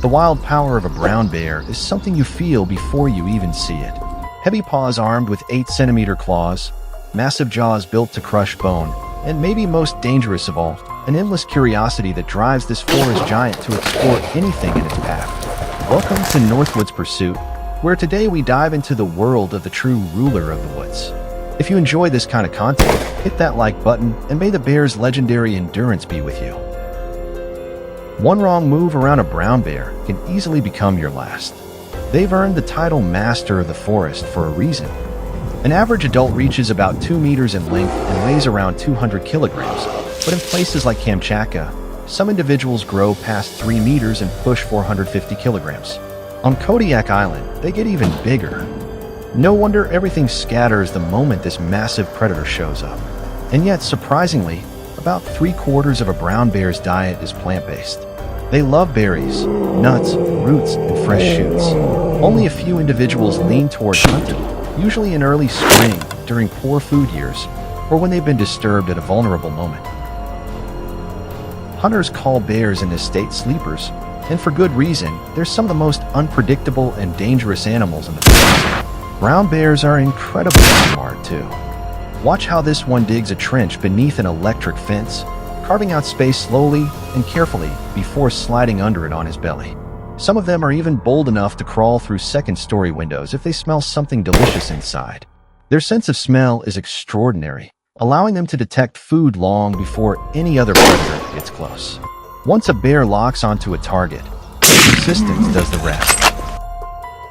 The wild power of a brown bear is something you feel before you even see it. Heavy paws armed with 8-centimeter claws, massive jaws built to crush bone, and maybe most dangerous of all, an endless curiosity that drives this forest giant to explore anything in its path. Welcome to Northwoods Pursuit, where today we dive into the world of the true ruler of the woods. If you enjoy this kind of content, hit that like button and may the bear's legendary endurance be with you. One wrong move around a brown bear can easily become your last. They've earned the title Master of the Forest for a reason. An average adult reaches about 2 meters in length and weighs around 200 kilograms, but in places like Kamchatka, some individuals grow past 3 meters and push 450 kilograms. On Kodiak Island, they get even bigger. No wonder everything scatters the moment this massive predator shows up. And yet, surprisingly, about 3/4 of a brown bear's diet is plant-based. They love berries, nuts, roots, and fresh shoots. Only a few individuals lean toward hunting, usually in early spring, during poor food years, or when they've been disturbed at a vulnerable moment. Hunters call bears in this state sleepers, and for good reason. They're some of the most unpredictable and dangerous animals in the forest. Brown bears are incredibly smart, too. Watch how this one digs a trench beneath an electric fence, carving out space slowly and carefully before sliding under it on his belly. Some of them are even bold enough to crawl through second-story windows if they smell something delicious inside. Their sense of smell is extraordinary, allowing them to detect food long before any other predator gets close. Once a bear locks onto a target, persistence does the rest.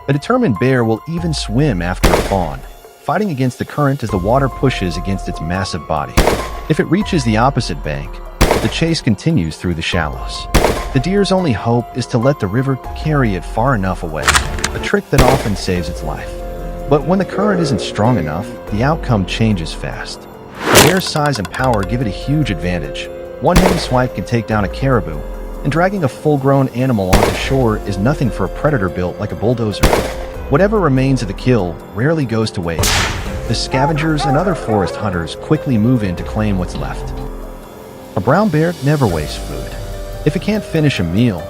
A determined bear will even swim after a fawn, fighting against the current as the water pushes against its massive body. If it reaches the opposite bank, the chase continues through the shallows. The deer's only hope is to let the river carry it far enough away, a trick that often saves its life. But when the current isn't strong enough, the outcome changes fast. The bear's size and power give it a huge advantage. One heavy swipe can take down a caribou, and dragging a full-grown animal onto shore is nothing for a predator built like a bulldozer. Whatever remains of the kill rarely goes to waste. The scavengers and other forest hunters quickly move in to claim what's left. A brown bear never wastes food. If it can't finish a meal,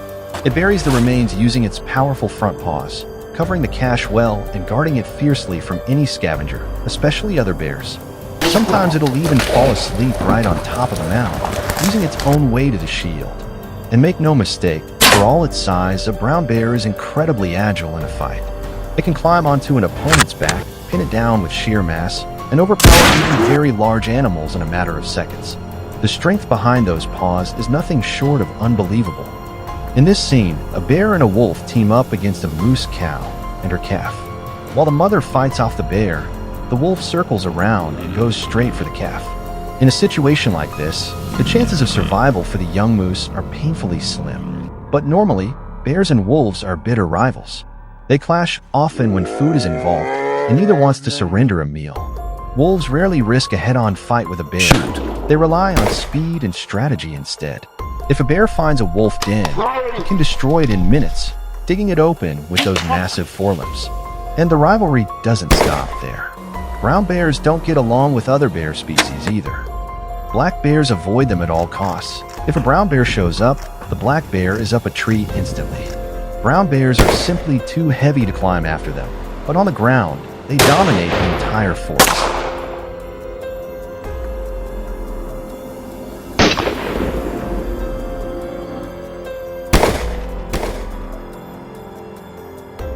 it buries the remains using its powerful front paws, covering the cache well and guarding it fiercely from any scavenger, especially other bears. Sometimes it'll even fall asleep right on top of the mound, using its own weight as a shield. And make no mistake, for all its size, a brown bear is incredibly agile in a fight. It can climb onto an opponent's back, pin it down with sheer mass, and overpower even very large animals in a matter of seconds. The strength behind those paws is nothing short of unbelievable. In this scene, a bear and a wolf team up against a moose cow and her calf. While the mother fights off the bear, the wolf circles around and goes straight for the calf. In a situation like this, the chances of survival for the young moose are painfully slim. But normally, bears and wolves are bitter rivals. They clash often when food is involved, and neither wants to surrender a meal. Wolves rarely risk a head-on fight with a bear. They rely on speed and strategy instead. If a bear finds a wolf den, it can destroy it in minutes, digging it open with those massive forelimbs. And the rivalry doesn't stop there. Brown bears don't get along with other bear species either. Black bears avoid them at all costs. If a brown bear shows up, the black bear is up a tree instantly. Brown bears are simply too heavy to climb after them, but on the ground, they dominate the entire forest.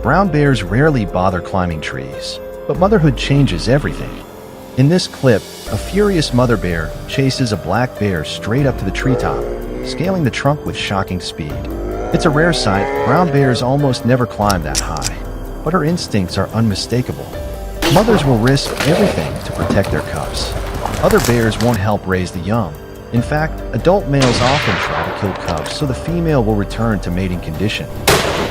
Brown bears rarely bother climbing trees, but motherhood changes everything. In this clip, a furious mother bear chases a black bear straight up to the treetop, scaling the trunk with shocking speed. It's a rare sight. Brown bears almost never climb that high, but her instincts are unmistakable. Mothers will risk everything to protect their cubs. Other bears won't help raise the young. In fact, adult males often try to kill cubs so the female will return to mating condition.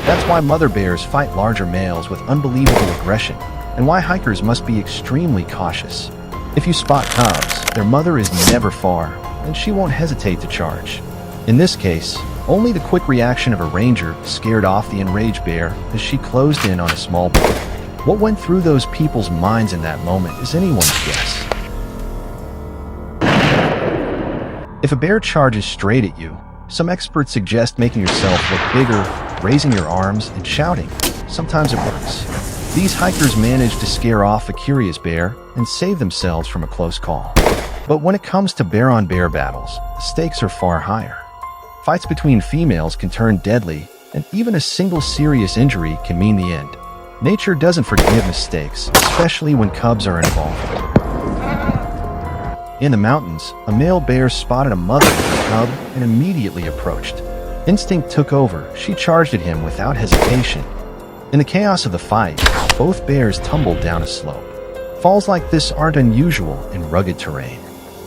That's why mother bears fight larger males with unbelievable aggression, and why hikers must be extremely cautious. If you spot cubs, their mother is never far, and she won't hesitate to charge. In this case, only the quick reaction of a ranger scared off the enraged bear as she closed in on a small boy. What went through those people's minds in that moment is anyone's guess. If a bear charges straight at you, some experts suggest making yourself look bigger, raising your arms and shouting. Sometimes it works. These hikers manage to scare off a curious bear and save themselves from a close call. But when it comes to bear-on-bear battles, the stakes are far higher. Fights between females can turn deadly, and even a single serious injury can mean the end. Nature doesn't forgive mistakes, especially when cubs are involved. In the mountains, a male bear spotted a mother with a cub and immediately approached. Instinct took over. She charged at him without hesitation. In the chaos of the fight, both bears tumbled down a slope. Falls like this aren't unusual in rugged terrain.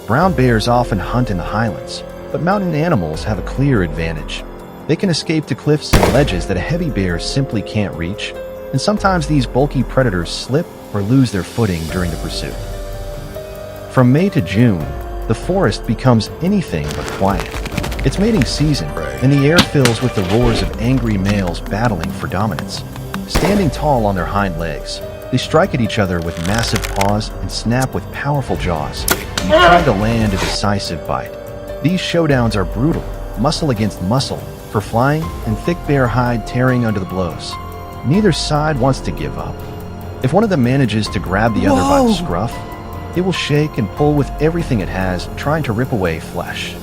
Brown bears often hunt in the highlands, but mountain animals have a clear advantage. They can escape to cliffs and ledges that a heavy bear simply can't reach, and sometimes these bulky predators slip or lose their footing during the pursuit. From May to June, the forest becomes anything but quiet. It's mating season, and the air fills with the roars of angry males battling for dominance. Standing tall on their hind legs, they strike at each other with massive paws and snap with powerful jaws, trying to land a decisive bite. These showdowns are brutal, muscle against muscle, fur flying and thick bear hide tearing under the blows. Neither side wants to give up. If one of them manages to grab the other by the scruff, it will shake and pull with everything it has, trying to rip away flesh.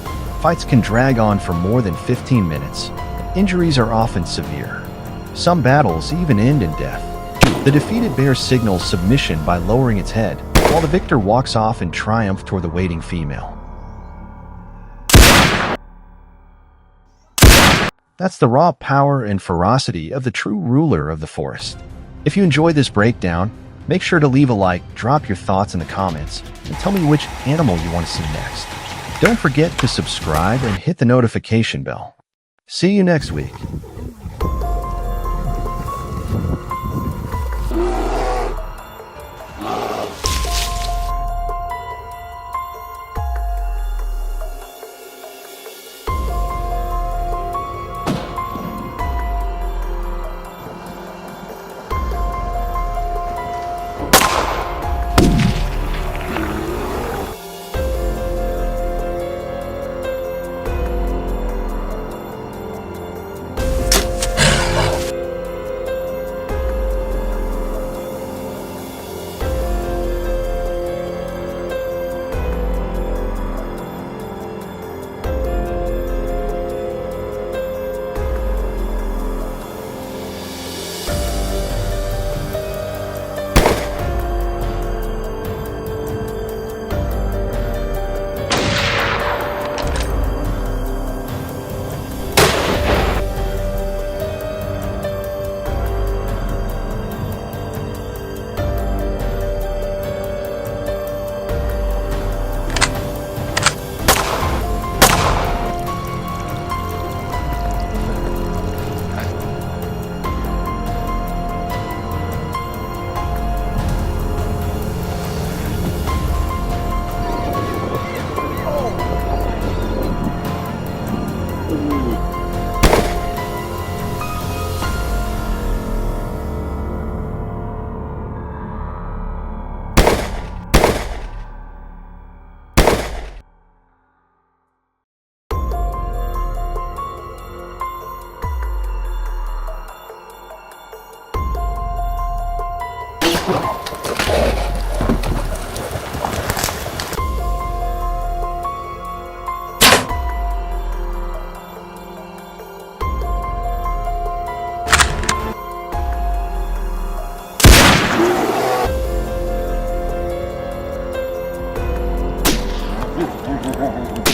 Fights can drag on for more than 15 minutes. Injuries are often severe. Some battles even end in death. The defeated bear signals submission by lowering its head, while the victor walks off in triumph toward the waiting female. That's the raw power and ferocity of the true ruler of the forest. If you enjoyed this breakdown, make sure to leave a like, drop your thoughts in the comments, and tell me which animal you want to see next. Don't forget to subscribe and hit the notification bell. See you next week. Ha ha ha ha.